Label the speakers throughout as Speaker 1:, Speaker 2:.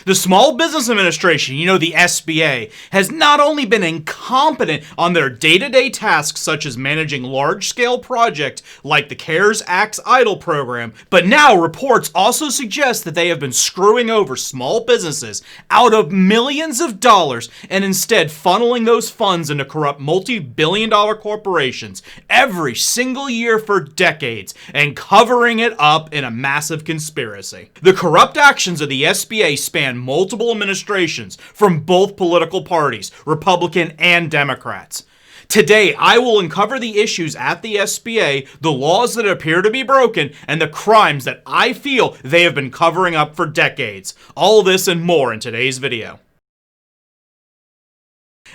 Speaker 1: The Small Business Administration, the SBA, has not only been incompetent on their day-to-day tasks such as managing large-scale projects like the CARES Act's EIDL program, but now reports also suggest that they have been screwing over small businesses out of millions of dollars and instead funneling those funds into corrupt multi-billion-dollar corporations every single year for decades and covering it up in a massive conspiracy. The corrupt actions of the SBA span multiple administrations from both political parties, Republican and Democrats. Today, I will uncover the issues at the SBA, the laws that appear to be broken, and the crimes that I feel they have been covering up for decades. All this and more in today's video.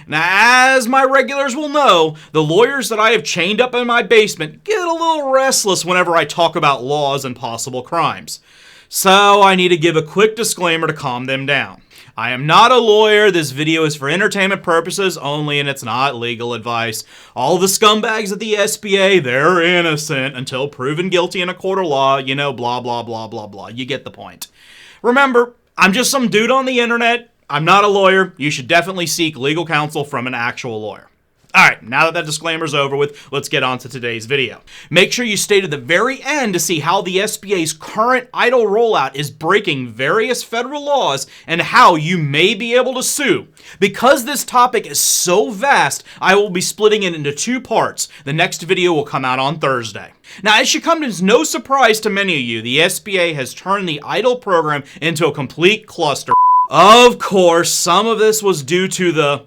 Speaker 1: Now, as my regulars will know, the lawyers that I have chained up in my basement get a little restless whenever I talk about laws and possible crimes. So I need to give a quick disclaimer to calm them down. I am not a lawyer, this video is for entertainment purposes only and it's not legal advice. All the scumbags at the SBA, they're innocent until proven guilty in a court of law, blah blah blah blah blah, you get the point. Remember, I'm just some dude on the internet, I'm not a lawyer, you should definitely seek legal counsel from an actual lawyer. Alright, now that disclaimer's over with, let's get on to today's video. Make sure you stay to the very end to see how the SBA's current EIDL rollout is breaking various federal laws and how you may be able to sue. Because this topic is so vast, I will be splitting it into two parts. The next video will come out on Thursday. Now, it should come as no surprise to many of you, the SBA has turned the EIDL program into a complete cluster. Of course, some of this was due to the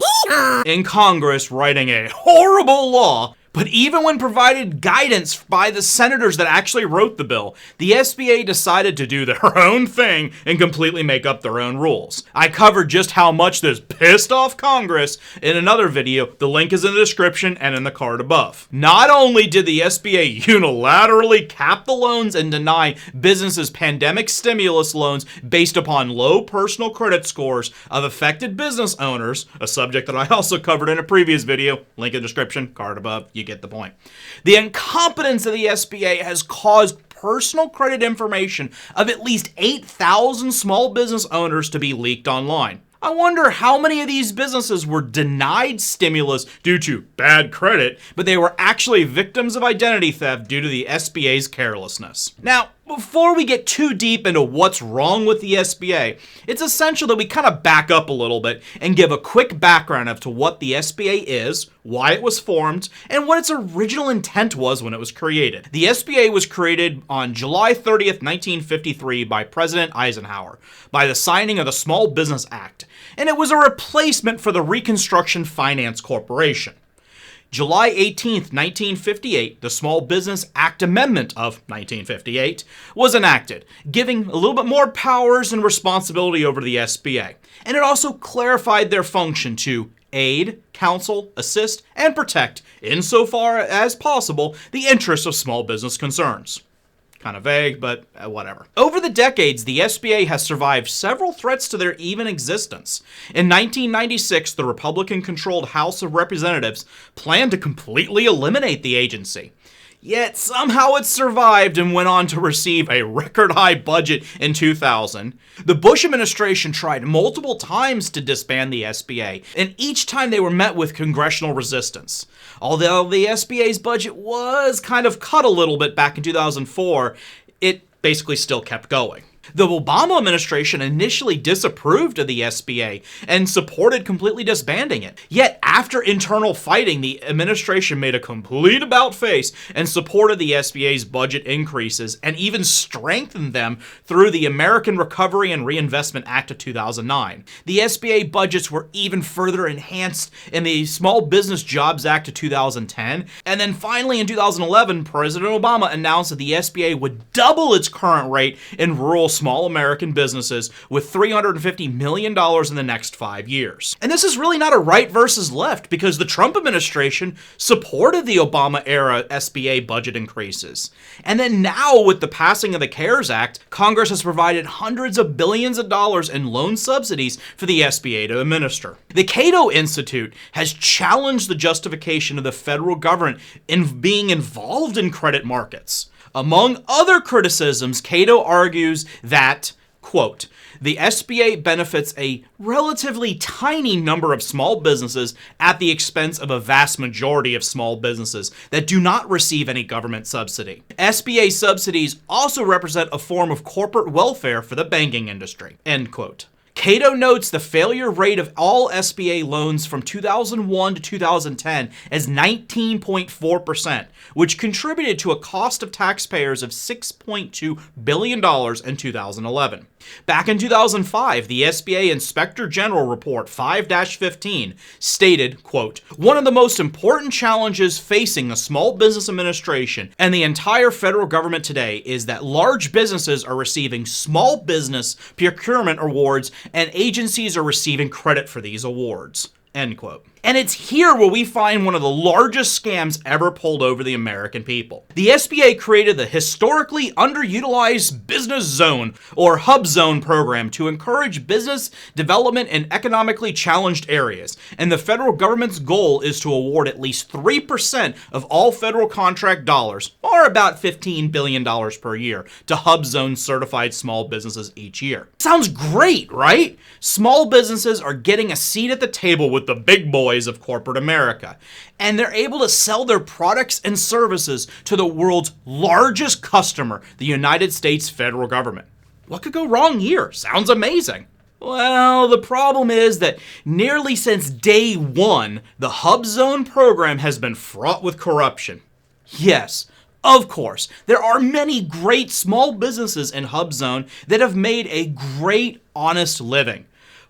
Speaker 1: in Congress writing a horrible law, but even when provided guidance by the senators that actually wrote the bill, the SBA decided to do their own thing and completely make up their own rules. I covered just how much this pissed off Congress in another video. The link is in the description and in the card above. Not only did the SBA unilaterally cap the loans and deny businesses pandemic stimulus loans based upon low personal credit scores of affected business owners, a subject that I also covered in a previous video, link in the description, card above. You get the point. The incompetence of the SBA has caused personal credit information of at least 8,000 small business owners to be leaked online. I wonder how many of these businesses were denied stimulus due to bad credit, but they were actually victims of identity theft due to the SBA's carelessness. Now, before we get too deep into what's wrong with the SBA, it's essential that we kind of back up a little bit and give a quick background as to what the SBA is, why it was formed, and what its original intent was when it was created. The SBA was created on July 30th, 1953 by President Eisenhower by the signing of the Small Business Act, and it was a replacement for the Reconstruction Finance Corporation. July 18th, 1958, the Small Business Act Amendment of 1958 was enacted, giving a little bit more powers and responsibility over the SBA. And it also clarified their function to aid, counsel, assist, and protect, insofar as possible, the interests of small business concerns. Kind of vague, but whatever. Over the decades, the SBA has survived several threats to their even existence. In 1996, the Republican-controlled House of Representatives planned to completely eliminate the agency. Yet somehow it survived and went on to receive a record-high budget in 2000. The Bush administration tried multiple times to disband the SBA, and each time they were met with congressional resistance. Although the SBA's budget was kind of cut a little bit back in 2004, it basically still kept going. The Obama administration initially disapproved of the SBA and supported completely disbanding it. Yet, after internal fighting, the administration made a complete about-face and supported the SBA's budget increases and even strengthened them through the American Recovery and Reinvestment Act of 2009. The SBA budgets were even further enhanced in the Small Business Jobs Act of 2010, and then finally in 2011, President Obama announced that the SBA would double its current rate in rural small American businesses with $350 million in the next 5 years. And this is really not a right versus left because the Trump administration supported the Obama-era SBA budget increases. And then now with the passing of the CARES Act, Congress has provided hundreds of billions of dollars in loan subsidies for the SBA to administer. The Cato Institute has challenged the justification of the federal government in being involved in credit markets. Among other criticisms, Cato argues that, Quote, the SBA benefits a relatively tiny number of small businesses at the expense of a vast majority of small businesses that do not receive any government subsidy. SBA subsidies also represent a form of corporate welfare for the banking industry. End quote. Cato notes the failure rate of all SBA loans from 2001 to 2010 as 19.4%, which contributed to a cost of taxpayers of $6.2 billion in 2011. Back in 2005, the SBA Inspector General Report 5-15 stated, quote, one of the most important challenges facing the Small Business Administration and the entire federal government today is that large businesses are receiving small business procurement awards and agencies are receiving credit for these awards. End quote. And it's here where we find one of the largest scams ever pulled over the American people. The SBA created the historically underutilized Business Zone or Hubzone program to encourage business development in economically challenged areas. And the federal government's goal is to award at least 3% of all federal contract dollars, or about $15 billion per year, to Hubzone certified small businesses each year. Sounds great, right? Small businesses are getting a seat at the table with the big boys of corporate America, and they're able to sell their products and services to the world's largest customer, the United States federal government. What could go wrong here? Sounds amazing. Well, the problem is that nearly since day one, the Hubzone program has been fraught with corruption. Yes, of course, there are many great small businesses in Hubzone that have made a great, honest living.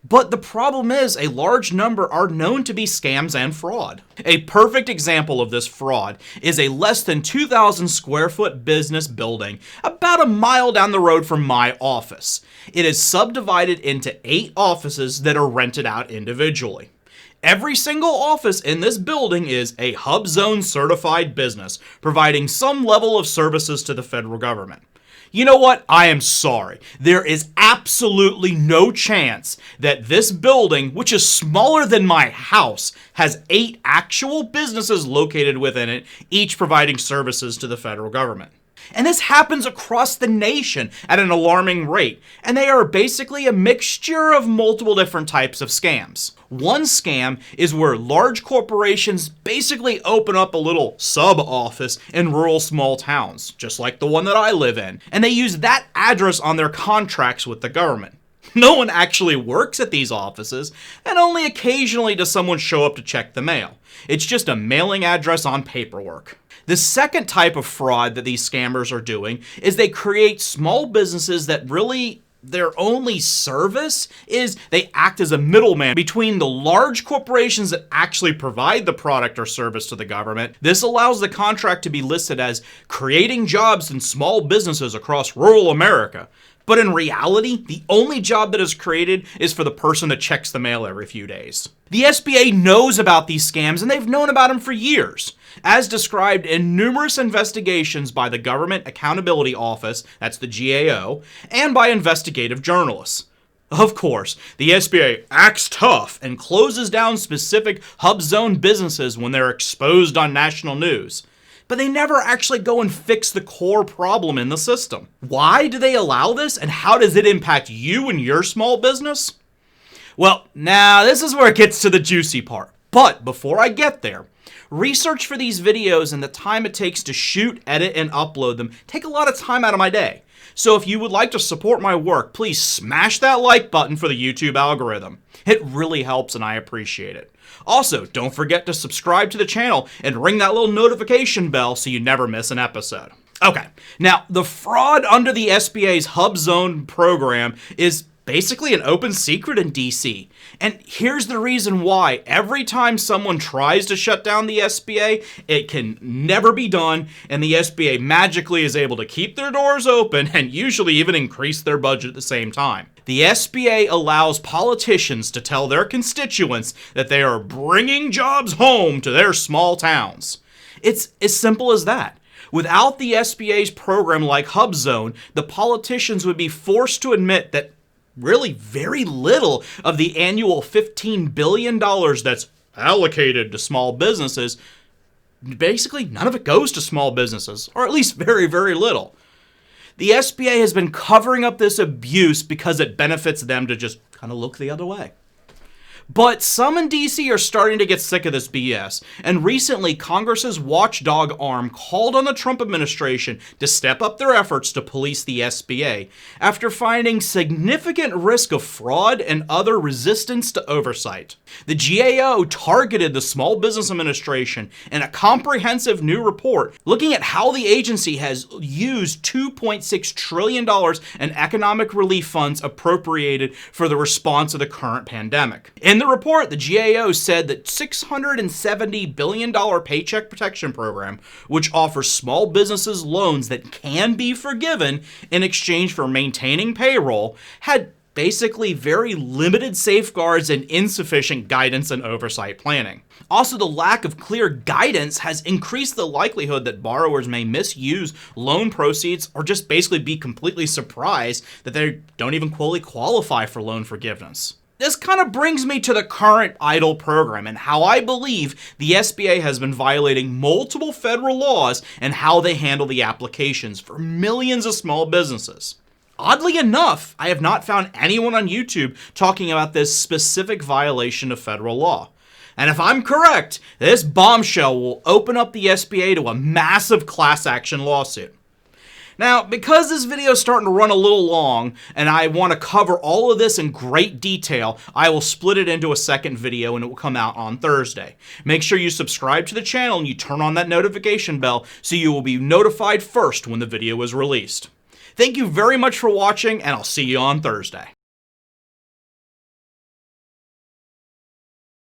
Speaker 1: But the problem is a large number are known to be scams and fraud. A perfect example of this fraud is a less than 2,000 square foot business building about a mile down the road from my office. It is subdivided into 8 offices that are rented out individually. Every single office in this building is a Hubzone certified business, providing some level of services to the federal government. You know what? I am sorry. There is absolutely no chance that this building, which is smaller than my house, has 8 actual businesses located within it, each providing services to the federal government. And this happens across the nation at an alarming rate, and they are basically a mixture of multiple different types of scams. One scam is where large corporations basically open up a little sub-office in rural small towns, just like the one that I live in, and they use that address on their contracts with the government. No one actually works at these offices, and only occasionally does someone show up to check the mail. It's just a mailing address on paperwork. The second type of fraud that these scammers are doing is they create small businesses that really their only service is they act as a middleman between the large corporations that actually provide the product or service to the government. This allows the contract to be listed as creating jobs in small businesses across rural America. But in reality, the only job that is created is for the person that checks the mail every few days. The SBA knows about these scams, and they've known about them for years, as described in numerous investigations by the Government Accountability Office, that's the GAO, and by investigative journalists. Of course, the SBA acts tough and closes down specific Hubzone businesses when they're exposed on national news. But they never actually go and fix the core problem in the system. Why do they allow this, and how does it impact you and your small business? Well, now this is where it gets to the juicy part. But before I get there, research for these videos and the time it takes to shoot, edit, and upload them take a lot of time out of my day. So if you would like to support my work, please smash that like button for the YouTube algorithm. It really helps and I appreciate it. Also, don't forget to subscribe to the channel and ring that little notification bell so you never miss an episode. Okay, now the fraud under the SBA's Hubzone program is basically an open secret in DC. And here's the reason why. Every time someone tries to shut down the SBA, it can never be done, and the SBA magically is able to keep their doors open and usually even increase their budget at the same time. The SBA allows politicians to tell their constituents that they are bringing jobs home to their small towns. It's as simple as that. Without the SBA's program like Hubzone, the politicians would be forced to admit that really very little of the annual $15 billion that's allocated to small businesses, basically none of it goes to small businesses, or at least very, very little. The SBA has been covering up this abuse because it benefits them to just kind of look the other way. But some in DC are starting to get sick of this BS, and recently Congress's watchdog arm called on the Trump administration to step up their efforts to police the SBA after finding significant risk of fraud and other resistance to oversight. The GAO targeted the Small Business Administration in a comprehensive new report looking at how the agency has used $2.6 trillion in economic relief funds appropriated for the response to the current pandemic. In the report, the GAO said that $670 billion Paycheck Protection Program, which offers small businesses loans that can be forgiven in exchange for maintaining payroll, had basically very limited safeguards and insufficient guidance and oversight planning. Also, the lack of clear guidance has increased the likelihood that borrowers may misuse loan proceeds or just basically be completely surprised that they don't even fully qualify for loan forgiveness. This kind of brings me to the current EIDL program and how I believe the SBA has been violating multiple federal laws and how they handle the applications for millions of small businesses. Oddly enough, I have not found anyone on YouTube talking about this specific violation of federal law. And if I'm correct, this bombshell will open up the SBA to a massive class action lawsuit. Now, because this video is starting to run a little long, and I want to cover all of this in great detail, I will split it into a second video and it will come out on Thursday. Make sure you subscribe to the channel and you turn on that notification bell so you will be notified first when the video is released. Thank you very much for watching, and I'll see you on Thursday.